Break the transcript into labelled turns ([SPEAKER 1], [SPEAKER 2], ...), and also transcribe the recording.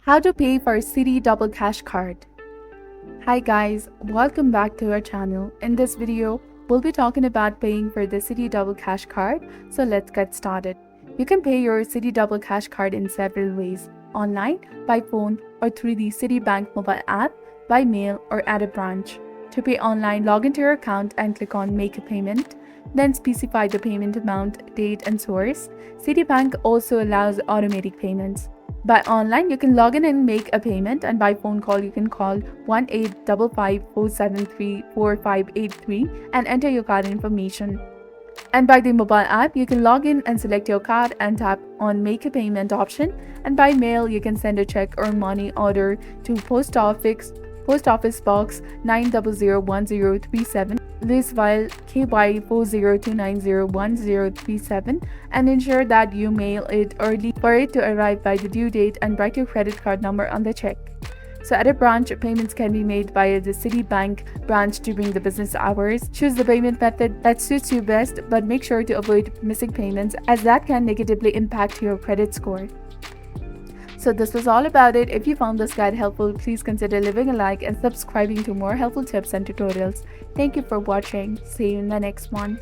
[SPEAKER 1] How to pay for Citi Double Cash Card. Hi guys, welcome back to our channel. In this video, we'll be talking about paying for the Citi Double Cash Card. So let's get started. You can pay your Citi Double Cash Card in several ways: online, by phone, or through the Citibank mobile app, by mail, or at a branch. To pay online, log into your account and click on Make a Payment. Then specify the payment amount, date, and source. Citibank also allows automatic payments. By online, you can log in and make a payment, and by phone call, you can call 1-855-473-4583 and enter your card information. And by the mobile app, you can log in and select your card and tap on Make a Payment option. And by mail, you can send a check or money order to Post Office Box 9001037, Louisville, KY 402901037, and ensure that you mail it early for it to arrive by the due date, and write your credit card number on the check. So at a branch, payments can be made via the Citibank branch during the business hours. Choose the payment method that suits you best, but make sure to avoid missing payments, as that can negatively impact your credit score. So this was all about it. If you found this guide helpful, please consider leaving a like and subscribing to more helpful tips and tutorials. Thank you for watching. See you in the next one.